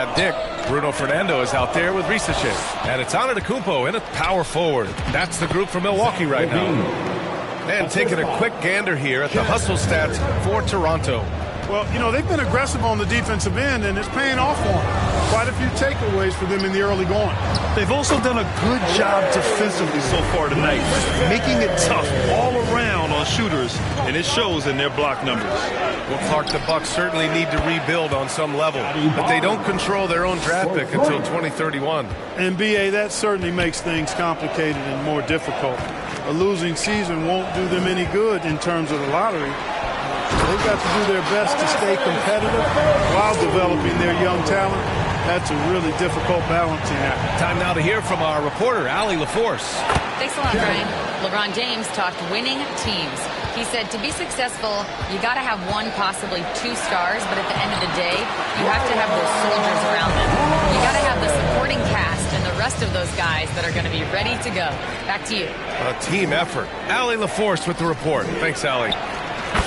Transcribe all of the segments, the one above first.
got Dick. Bruno Fernando is out there with Risache. And it's Antetokounmpo in at power forward. That's the group for Milwaukee right now. And taking a quick gander here at the hustle stats for Toronto. Well, you know, they've been aggressive on the defensive end, and it's paying off for them. Quite a few takeaways for them in the early going. They've also done a good job defensively so far tonight, making it tough all around on shooters, and it shows in their block numbers. Well, Clark, the Bucks certainly need to rebuild on some level, but they don't control their own draft pick until 2031. And, B.A., that certainly makes things complicated and more difficult. A losing season won't do them any good in terms of the lottery. They've got to do their best to stay competitive while developing their young talent. That's a really difficult balancing act. Time now to hear from our reporter, Allie LaForce. Thanks a lot, Brian. LeBron James talked winning teams. He said to be successful, you got to have one, possibly two stars, but at the end of the day, you have to have those soldiers around them. You got to have the supporting cast and the rest of those guys that are going to be ready to go. Back to you. A team effort. Allie LaForce with the report. Thanks, Allie.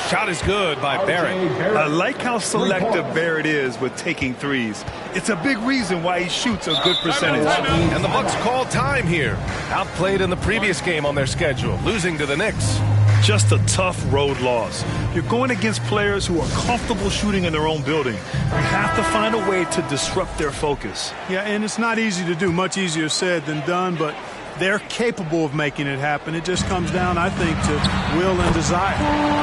Shot is good by Barrett. I like how selective Barrett is with taking threes. It's a big reason why he shoots a good percentage. And the Bucks call time here. Outplayed in the previous game on their schedule, losing to the Knicks. Just a tough road loss. You're going against players who are comfortable shooting in their own building. You have to find a way to disrupt their focus. Yeah, and it's not easy to do. Much easier said than done, but they're capable of making it happen. It just comes down, I think, to will and desire.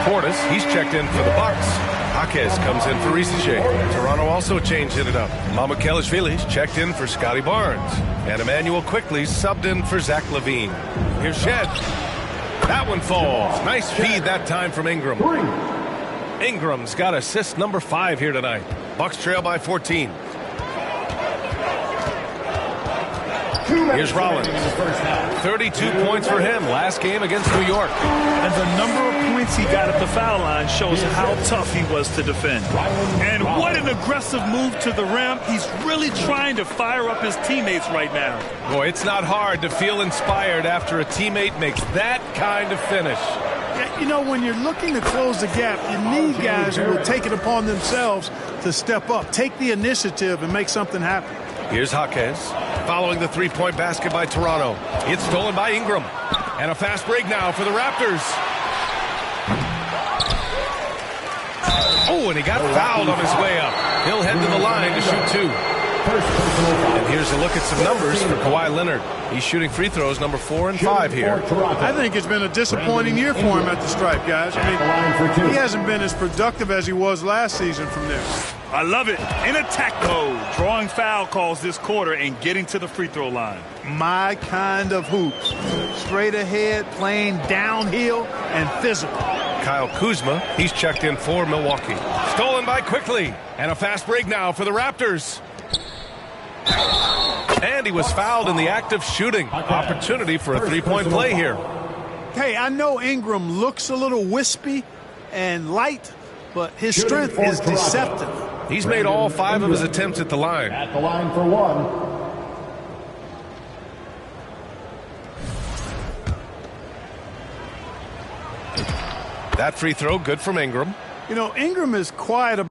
Portis, he's checked in for the Bucks. Jaquez comes in for Risache. Toronto also changed it up. Mamukelashvili's checked in for Scotty Barnes. And Emmanuel quickly subbed in for Zach LaVine. Here's Shed. That one falls. Nice feed that time from Ingram. Ingram's got assist number 5 here tonight. Bucks trail by 14. Here's Rollins. 32 points for him last game against New York. And the number of points he got at the foul line shows how tough he was to defend. And what an aggressive move to the rim. He's really trying to fire up his teammates right now. Boy, it's not hard to feel inspired after a teammate makes that kind of finish. You know, when you're looking to close the gap, you need guys who will take it upon themselves to step up, take the initiative, and make something happen. Here's Jaquez, following the three-point basket by Toronto. It's stolen by Ingram. And a fast break now for the Raptors. Oh, and he got fouled on his way up. He'll head to the line to shoot 2. And here's a look at some numbers for Kawhi Leonard. He's shooting free throws number 4 and 5 here. I think it's been a disappointing year for him at the stripe, guys. I mean, he hasn't been as productive as he was last season from there. I love it. In attack mode, drawing foul calls this quarter and getting to the free throw line. My kind of hoops. Straight ahead, playing downhill, and physical. Kyle Kuzma, he's checked in for Milwaukee. Stolen by Quickly. And a fast break now for the Raptors. And he was fouled in the act of shooting. Opportunity for a three-point play here. Hey, I know Ingram looks a little wispy and light, but his strength is deceptive. He's made all 5 of his attempts at the line. At the line for 1. That free throw, good from Ingram. You know, Ingram is quiet about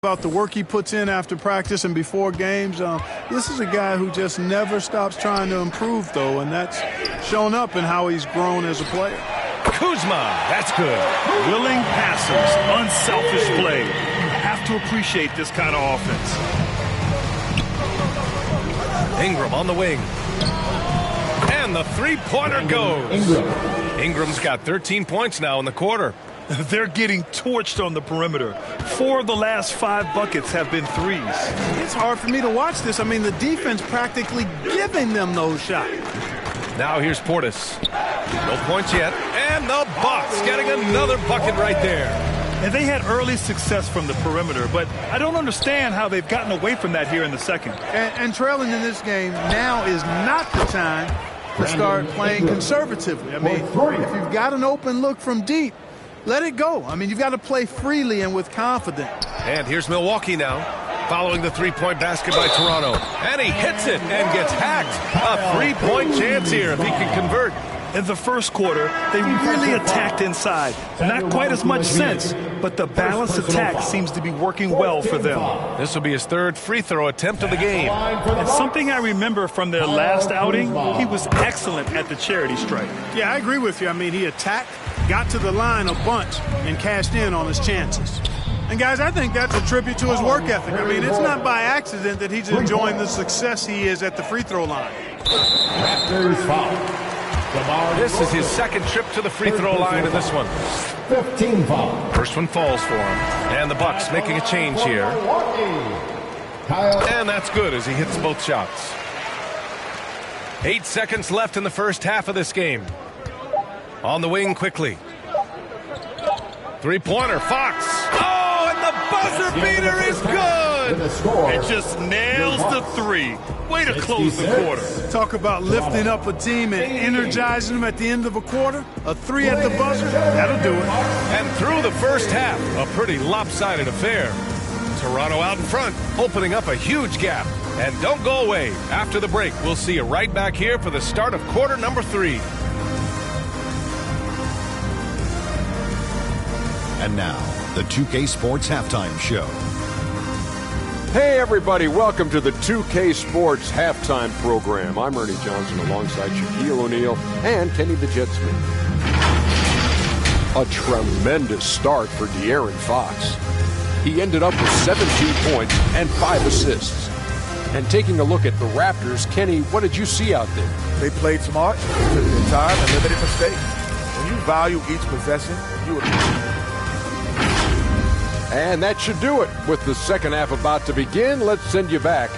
About the work he puts in after practice and before games. This is a guy who just never stops trying to improve, though, and that's shown up in how he's grown as a player. Kuzma, that's good. Willing passers, unselfish play. You have to appreciate this kind of offense. Ingram on the wing. And the three-pointer goes. Ingram's got 13 points now in the quarter. They're getting torched on the perimeter. 4 of the last 5 buckets have been threes. It's hard for me to watch this. I mean, the defense practically giving them those shots. Now here's Portis. No points yet. And the Bucks getting another bucket right there. And they had early success from the perimeter, but I don't understand how they've gotten away from that here in the second. And trailing in this game, now is not the time to start playing conservatively. I mean, if you've got an open look from deep, let it go. I mean, you've got to play freely and with confidence. And here's Milwaukee now, following the three-point basket by Toronto. And he hits it and gets hacked. A three-point chance here if he can convert. In the first quarter, they really attacked inside. Not quite as much sense, but the balanced attack seems to be working well for them. This will be his 3rd free throw attempt of the game. And something I remember from their last outing, he was excellent at the charity stripe. Yeah, I agree with you. I mean, he attacked, got to the line a bunch, and cashed in on his chances. And, guys, I think that's a tribute to his work ethic. I mean, it's not by accident that he's enjoying the success he is at the free throw line. This is his 2nd trip to the free throw line in this one. 15 foul. First one falls for him. And the Bucks making a change here. And that's good as he hits both shots. 8 seconds left in the first half of this game. On the wing quickly. Three-pointer, Fox. Oh, and the buzzer beater is good. It just nails the 3. Way to close the quarter. Talk about lifting up a team and energizing them at the end of a quarter. A 3 at the buzzer, that'll do it. And through the first half, a pretty lopsided affair. Toronto out in front, opening up a huge gap. And don't go away. After the break, we'll see you right back here for the start of quarter number 3. And now, the 2K Sports Halftime Show. Hey everybody, welcome to the 2K Sports Halftime Program. I'm Ernie Johnson alongside Shaquille O'Neal and Kenny the Jet Smith. A tremendous start for De'Aaron Fox. He ended up with 17 points and 5 assists. And taking a look at the Raptors, Kenny, what did you see out there? They played smart, took their time, and limited mistakes. When you value each possession, you And that should do it. With the second half about to begin, let's send you back.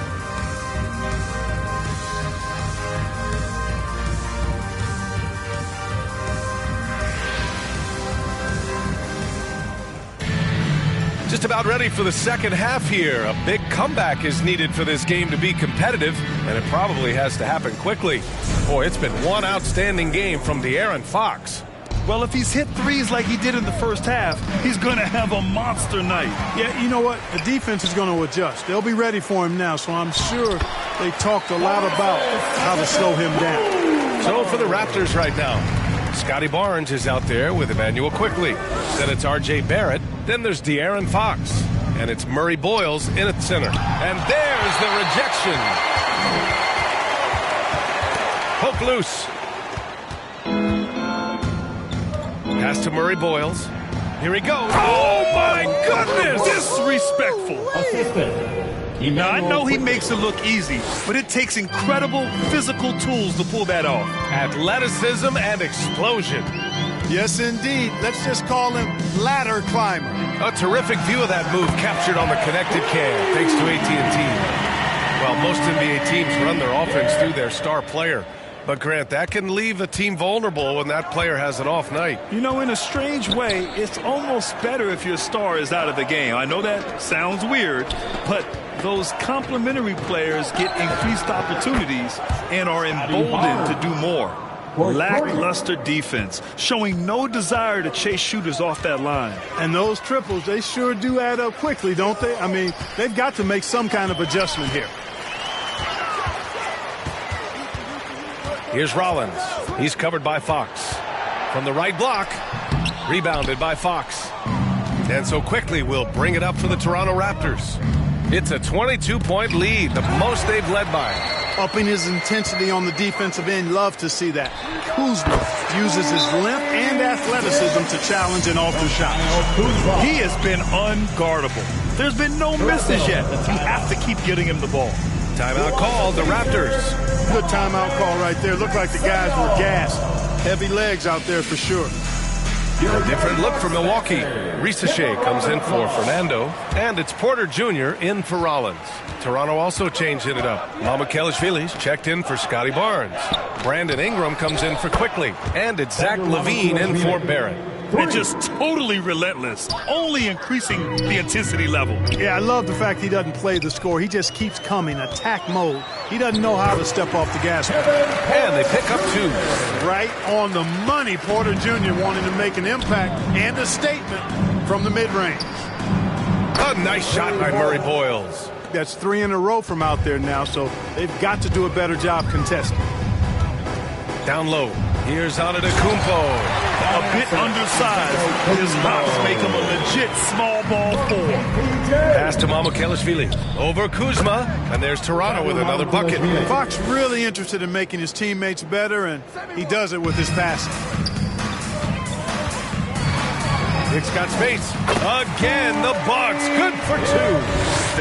Just about ready for the second half here. A big comeback is needed for this game to be competitive, and it probably has to happen quickly. Boy, it's been one outstanding game from De'Aaron Fox. Well, if he's hit threes like he did in the first half, he's going to have a monster night. Yeah, you know what? The defense is going to adjust. They'll be ready for him now, so I'm sure they talked a lot about how to slow him down. So for the Raptors right now, Scotty Barnes is out there with Emmanuel Quickly. Then it's R.J. Barrett. Then there's De'Aaron Fox. And it's Murray Boyles in at center. And there's the rejection. Poke loose. Pass to Murray Boyles. Here he goes. Oh, my goodness! Disrespectful. Now, I know he makes it look easy, but it takes incredible physical tools to pull that off. Athleticism and explosion. Yes, indeed. Let's just call him ladder climber. A terrific view of that move captured on the connected cam, thanks to AT&T. Well, most NBA teams run their offense through their star player. But, Grant, that can leave a team vulnerable when that player has an off night. You know, in a strange way, it's almost better if your star is out of the game. I know that sounds weird, but those complementary players get increased opportunities and are emboldened to do more. Lackluster defense, showing no desire to chase shooters off that line. And those triples, they sure do add up quickly, don't they? I mean, they've got to make some kind of adjustment here. Here's Rollins. He's covered by Fox. From the right block, rebounded by Fox. And so quickly we'll bring it up for the Toronto Raptors. It's a 22-point lead, the most they've led by. Upping his intensity on the defensive end. Love to see that. Kuzma uses his length and athleticism to challenge and alter shots. He has been unguardable. There's been no misses yet. You have to keep getting him the ball. Timeout called, the Raptors. Good timeout call right there. Looked like the guys were gassed. Heavy legs out there for sure. A different look for Milwaukee. Risacher comes in for Fernando, and it's Porter Jr. in for Rollins. Toronto also changed it up. Kelishvili's checked in for Scotty Barnes. Brandon Ingram comes in for Quickly, and it's Zach LaVine in for Barrett. And just totally relentless, only increasing the intensity level. Yeah, I love the fact he doesn't play the score. He just keeps coming, attack mode. He doesn't know how to step off the gas pedal. And they pick up two. Right on the money. Porter Jr. wanting to make an impact and a statement from the mid-range. A nice shot by Murray Boyles. That's 3 in a row from out there now, so they've got to do a better job contesting. Down low. Here's Antetokounmpo. A bit undersized. His hops make him a legit small ball forward. Pass to Kelishvili. Over Kuzma. And there's Toronto with another bucket. Fox really interested in making his teammates better, and he does it with his passing. Nick's got space. Again, the Bucks. Good for two.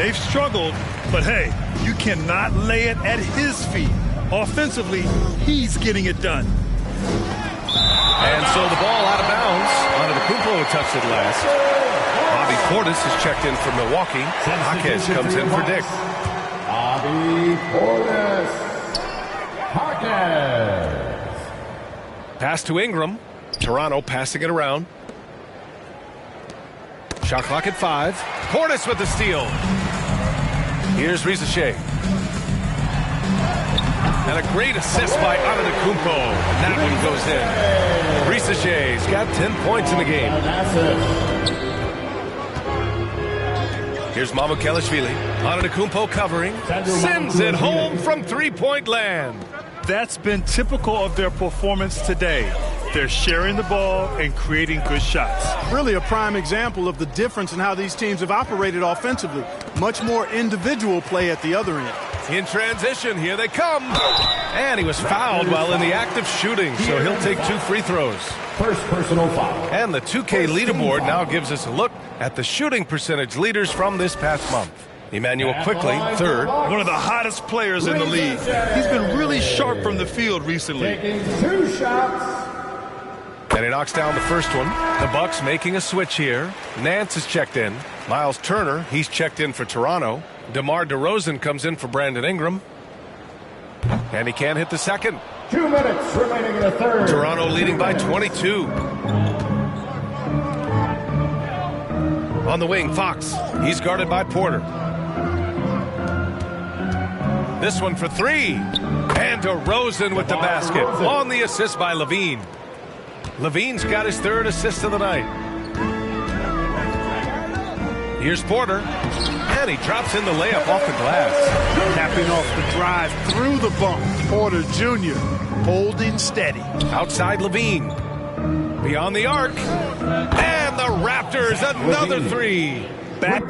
They've struggled, but hey, you cannot lay it at his feet. Offensively, he's getting it done. And so the ball out of bounds. Antetokounmpo touched it last. Bobby Portis is checked in for Milwaukee. Jaquez comes in for Dick. Bobby Portis. Jaquez. Pass to Ingram. Toronto passing it around. Shot clock at 5. Portis with the steal. Here's Risacher. And a great assist by Antetokounmpo. And that one goes in. Risacher's got 10 points in the game. Here's Kelishvili. Antetokounmpo covering. Sends it home from three-point land. That's been typical of their performance today. They're sharing the ball and creating good shots. Really a prime example of the difference in how these teams have operated offensively. Much more individual play at the other end. In transition, here they come. And he was fouled while in the act of shooting, so he'll take 2 free throws. First personal foul. And the 2K leaderboard now gives us a look at the shooting percentage leaders from this past month. Emmanuel Quickly, third. One of the hottest players in the league. He's been really sharp from the field recently. Taking 2 shots. And he knocks down the first one. The Bucks making a switch here. Nance is checked in. Miles Turner, he's checked in for Toronto. DeMar DeRozan comes in for Brandon Ingram. And he can't hit the second. 2 minutes remaining in the third. Toronto leading by 22. On the wing, Fox. He's guarded by Porter. This one for 3. And DeRozan with the basket. On the assist by LaVine. LaVine's got his 3rd assist of the night. Here's Porter. And he drops in the layup off the glass. Tapping off the drive through the bump. Porter Jr. holding steady. Outside LaVine. Beyond the arc. And the Raptors, another 3. Back.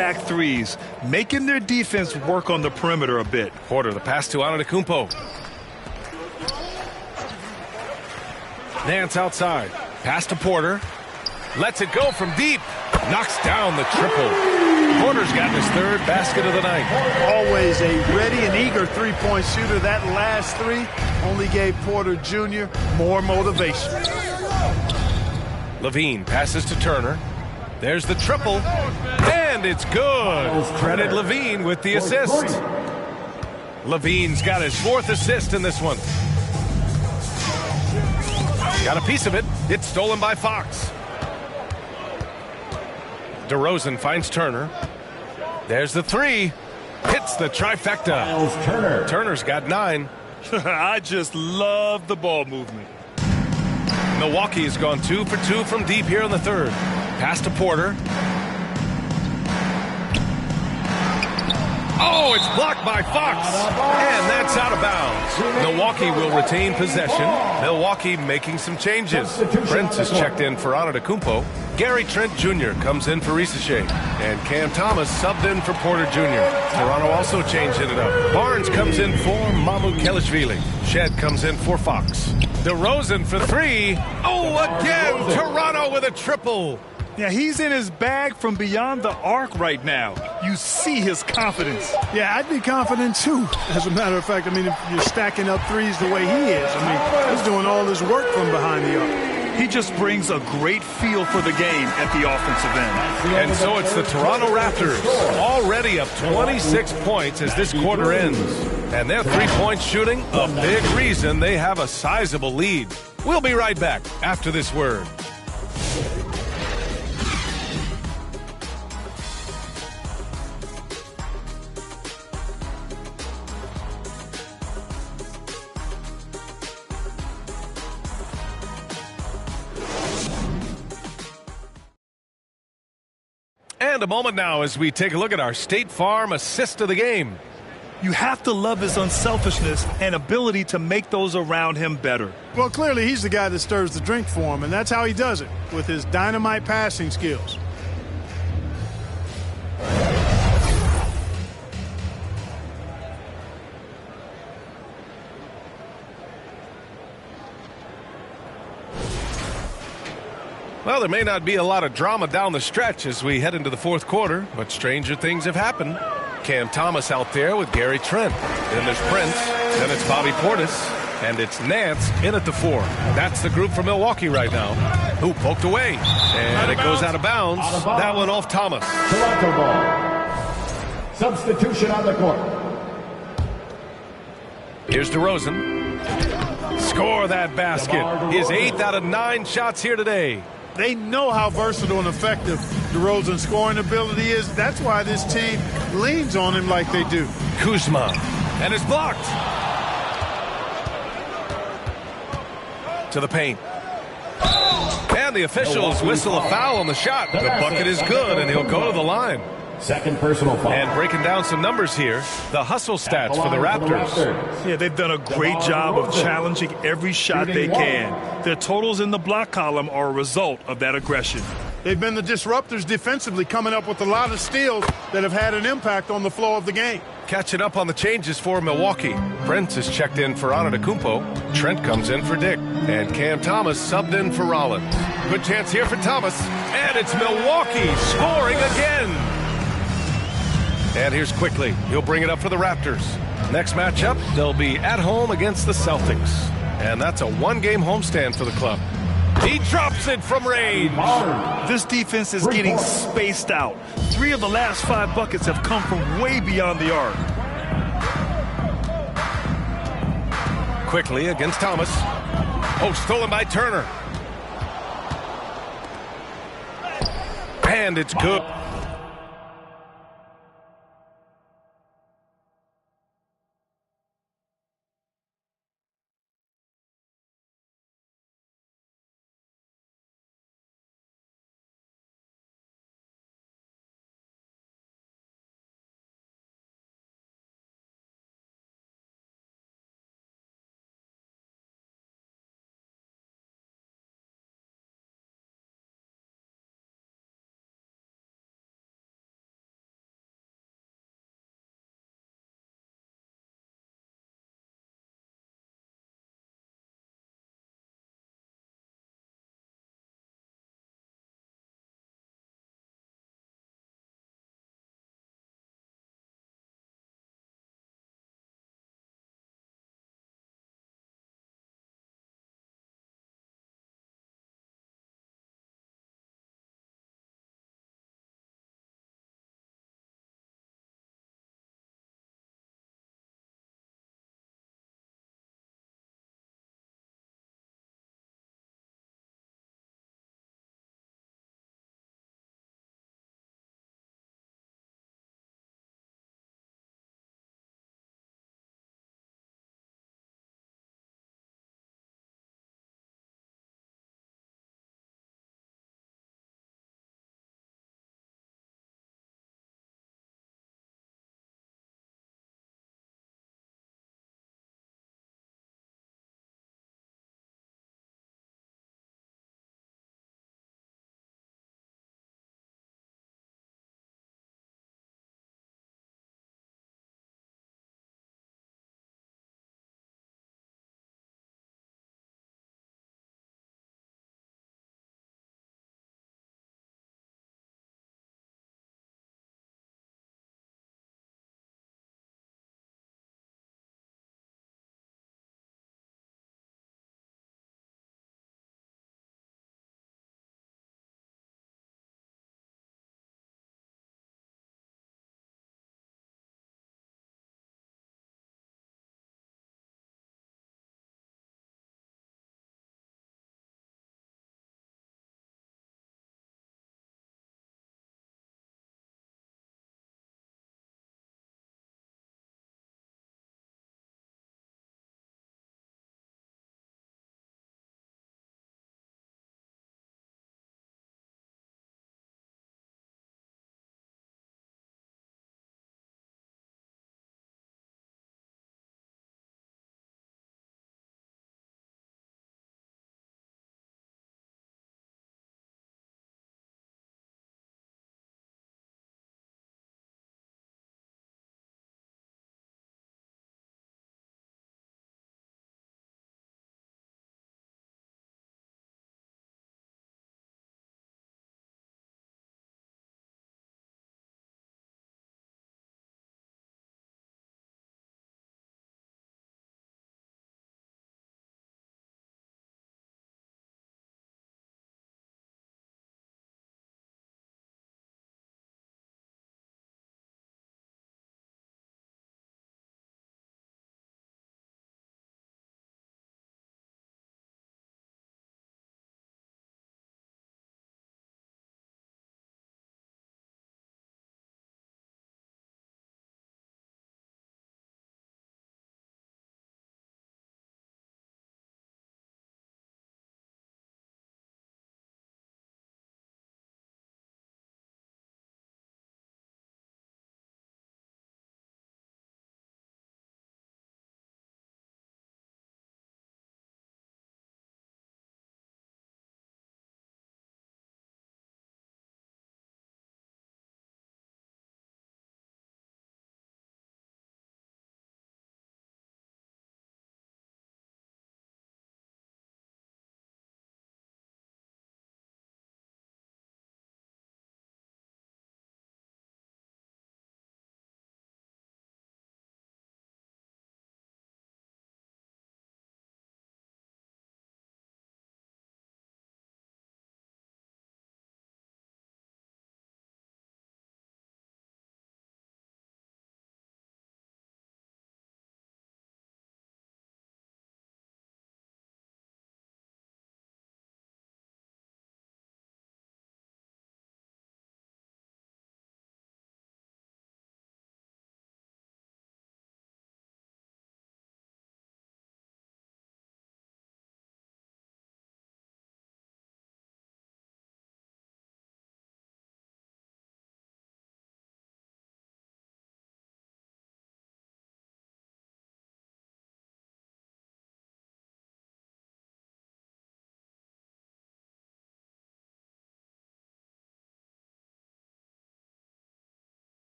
back-to-back threes, making their defense work on the perimeter a bit. Porter, the pass to Antetokounmpo. Nance outside. Pass to Porter. Lets it go from deep. Knocks down the triple. Porter's gotten his third basket of the night. Always a ready and eager three-point shooter. That last three only gave Porter Jr. more motivation. Levine passes to Turner. There's the triple. And it's good. Credit Levine with the assist. Levine's got his fourth assist in this one. Got a piece of it. It's stolen by Fox. DeRozan finds Turner. There's the three. Hits the trifecta. Turner's got 9. I just love the ball movement. Milwaukee's gone 2 for 2 from deep here in the third. Pass to Porter. Oh, it's blocked by Fox. And that's out of bounds. Milwaukee will retain possession. Milwaukee making some changes. Prince is checked in for Antetokounmpo. Gary Trent Jr. comes in for Risacher. And Cam Thomas subbed in for Porter Jr. Toronto also changed it up. Barnes comes in for Mamu Kelishvili. Shed comes in for Fox. DeRozan for 3. Oh, again, Toronto with a triple. Yeah, he's in his bag from beyond the arc right now. You see his confidence. Yeah, I'd be confident too. As a matter of fact, I mean, if you're stacking up threes the way he is, I mean, he's doing all his work from behind the arc. He just brings a great feel for the game at the offensive end. And so it's the Toronto Raptors already up 26 points as this quarter ends. And their three-point shooting, a big reason they have a sizable lead. We'll be right back after this word. And a moment now as we take a look at our State Farm assist of the game. You have to love his unselfishness and ability to make those around him better. Well, clearly he's the guy that stirs the drink for him, and that's how he does it, with his dynamite passing skills. Well, there may not be a lot of drama down the stretch as we head into the fourth quarter, but stranger things have happened. Cam Thomas out there with Gary Trent. Then there's Prince. Then it's Bobby Portis. And it's Nance in at the 4. That's the group for Milwaukee right now. Who poked away. And it goes out of bounds. That one off Thomas. Toronto ball. Substitution on the court. Here's DeRozan. Score that basket. His 8th out of 9 shots here today. They know how versatile and effective DeRozan's scoring ability is. That's why this team leans on him like they do. Kuzma. And it's blocked. To the paint. And the officials whistle a foul on the shot. The bucket is good, and he'll go to the line. Second personal foul. And breaking down some numbers here, the hustle stats for the Raptors. Yeah, they've done a great job of challenging every shot they can. Their totals in the block column are a result of that aggression. They've been the disruptors defensively, coming up with a lot of steals that have had an impact on the flow of the game. Catching up on the changes for Milwaukee. Prince is checked in for Antetokounmpo. Trent comes in for Dick. And Cam Thomas subbed in for Rollins. Good chance here for Thomas. And it's Milwaukee scoring again. And here's Quickly. He'll bring it up for the Raptors. Next matchup, they'll be at home against the Celtics. And that's a one-game homestand for the club. He drops it from range. This defense is getting spaced out. 3 of the last 5 buckets have come from way beyond the arc. Quickly against Thomas. Oh, stolen by Turner. And it's good.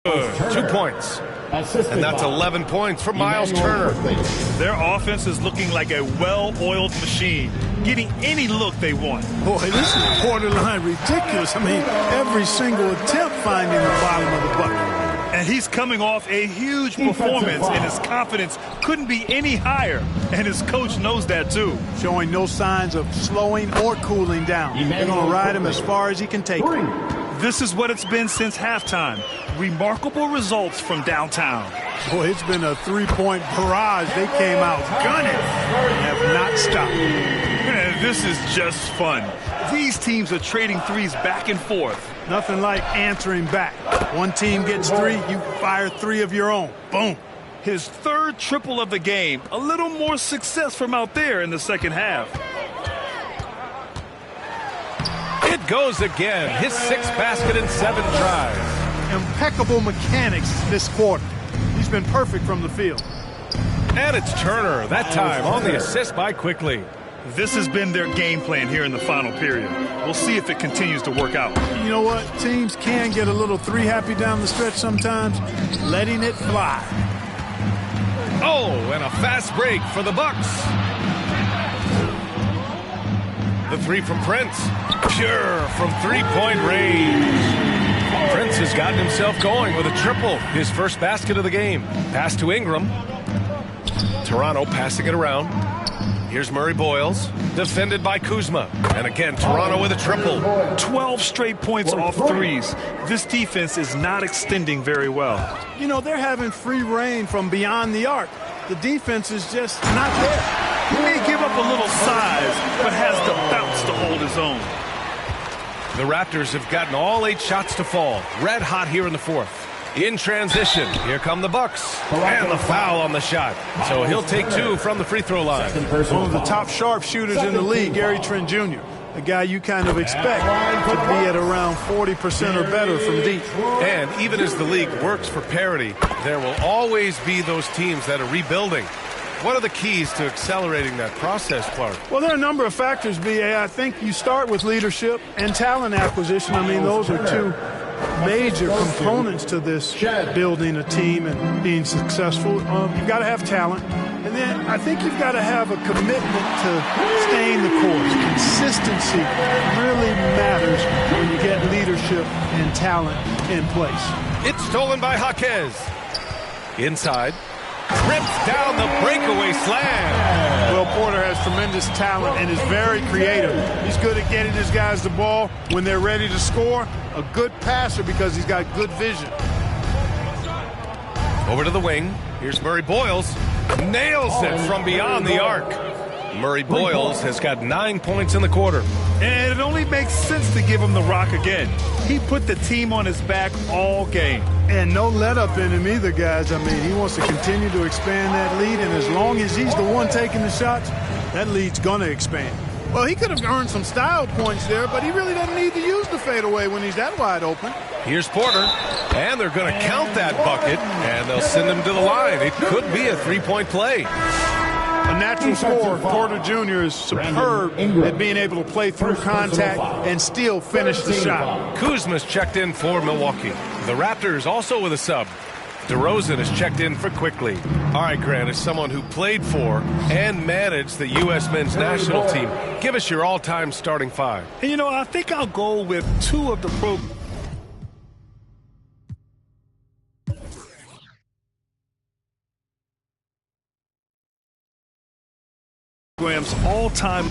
Good. 2 points. And that's 11 points for Miles Turner. Their offense is looking like a well-oiled machine, getting any look they want. Boy, this is borderline ridiculous. I mean, every single attempt finding the bottom of the bucket. And he's coming off a huge performance, and his confidence couldn't be any higher. And his coach knows that, too. Showing no signs of slowing or cooling down. They're going to ride him as far as he can take him. This is what it's been since halftime. Remarkable results from downtown. Boy, it's been a three-point barrage. They came out gunning and have not stopped. And this is just fun. These teams are trading threes back and forth. Nothing like answering back. One team gets three, you fire three of your own. Boom. His third triple of the game. A little more success from out there in the second half. It goes again. His 6th basket in 7 tries. Impeccable mechanics this quarter. He's been perfect from the field. And it's Turner, that time on the assist by Quickly. This has been their game plan here in the final period. We'll see if it continues to work out. You know what? Teams can get a little three happy down the stretch sometimes. Letting it fly. Oh, and a fast break for the Bucks. The three from Prince. Pure from three-point range. Prince has gotten himself going with a triple. His first basket of the game. Pass to Ingram. Toronto passing it around. Here's Murray Boyles, defended by Kuzma. And again, Toronto with a triple. 12 straight points off threes. This defense is not extending very well. You know, they're having free reign from beyond the arc. The defense is just not there. He may give up a little size, but has the bounce to hold his own. The Raptors have gotten all 8 shots to fall. Red hot here in the 4th. In transition, here come the Bucks. And the foul on the shot. So he'll take 2 from the free throw line. One of the top sharpshooters in the league, Gary Trent Jr., a guy you kind of expect to be at around 40% or better from deep. And even as the league works for parity, there will always be those teams that are rebuilding. What are the keys to accelerating that process, Clark? Well, there are a number of factors, B.A. I think you start with leadership and talent acquisition. I mean, those are two major components to this building a team and being successful. You've got to have talent. And then I think you've got to have a commitment to staying the course. Consistency really matters when you get leadership and talent in place. It's stolen by Jaquez. Inside. Rips down the breakaway slam. Will Porter has tremendous talent and is very creative. He's good at getting his guys the ball when they're ready to score. A good passer because he's got good vision. Over to the wing. Here's Murray Boyles. Nails it from beyond the arc. Murray Boyles has got 9 points in the quarter. And it only makes sense to give him the rock again. He put the team on his back all game. And no let up in him either, guys. I mean, he wants to continue to expand that lead, and as long as he's the one taking the shots, that lead's going to expand. Well, he could have earned some style points there, but he really doesn't need to use the fadeaway when he's that wide open. Here's Porter, and they're going to count that bucket, and they'll send him to the line. It could be a three-point play. A natural scorer, Porter Jr. is superb at being able to play through contact and still finish the shot. Kuzma's checked in for Milwaukee. The Raptors also with a sub. DeRozan is checked in for Quickly. All right, Grant, as someone who played for and managed the U.S. men's national team, give us your all-time starting 5. And, you know, I think I'll go with 2 of the program's all-time.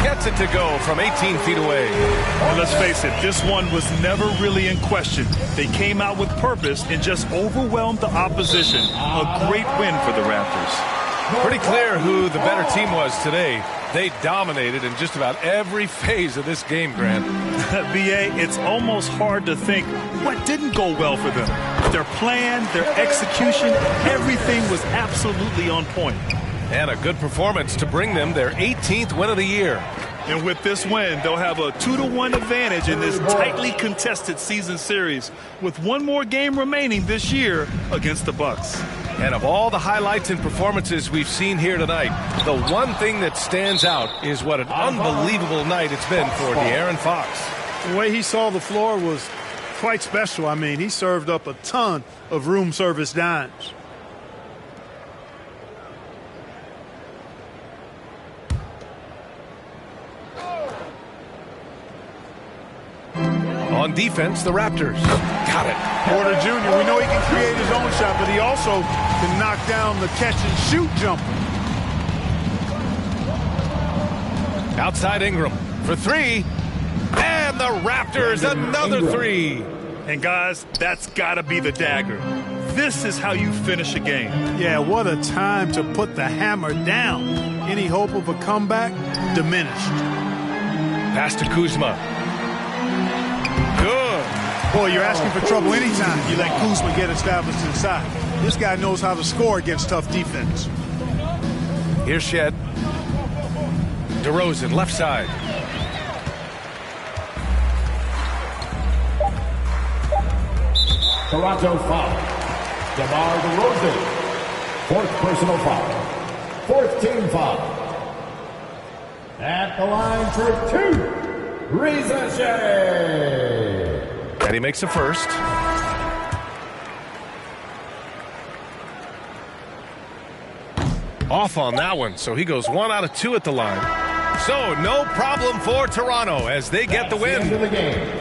Gets it to go from 18 feet away. And let's face it, this one was never really in question. They came out with purpose and just overwhelmed the opposition. A great win for the Raptors. Pretty clear who the better team was today. They dominated in just about every phase of this game, Grant. BA, it's almost hard to think what didn't go well for them. Their plan, their execution, everything was absolutely on point. And a good performance to bring them their 18th win of the year. And with this win, they'll have a 2-1 advantage in this tightly contested season series with one more game remaining this year against the Bucks. And of all the highlights and performances we've seen here tonight, the one thing that stands out is what an unbelievable night it's been for De'Aaron Fox. The way he saw the floor was quite special. I mean, he served up a ton of room service dimes. On defense, the Raptors got it. Porter Jr., we know he can create his own shot, but he also can knock down the catch-and-shoot jumper. Outside Ingram for three. And the Raptors, another three. And guys, that's got to be the dagger. This is how you finish a game. Yeah, what a time to put the hammer down. Any hope of a comeback? Diminished. Pass to Kuzma. Good. Boy, you're asking for trouble anytime you let Kuzma get established inside. This guy knows how to score against tough defense. Here's Shed. DeRozan, left side. Toronto foul. DeMar DeRozan. Fourth personal foul. Fourth team foul. At the line for two. Ricochet. And he makes a first. Off on that one, so he goes 1 out of 2 at the line. So no problem for Toronto as they get the win.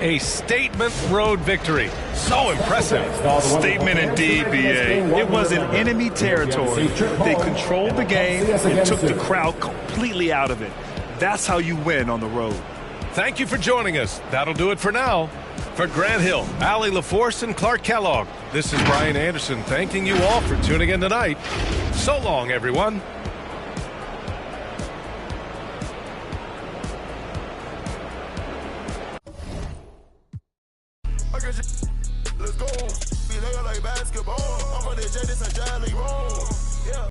A statement road victory. So impressive. Statement indeed, BA. It was in enemy territory. They controlled the game and took the crowd completely out of it. That's how you win on the road. Thank you for joining us. That'll do it for now. For Grant Hill, Allie LaForce, and Clark Kellogg, this is Brian Anderson thanking you all for tuning in tonight. So long, everyone. Let's go. Be like basketball. I'm on this jet, this a jelly.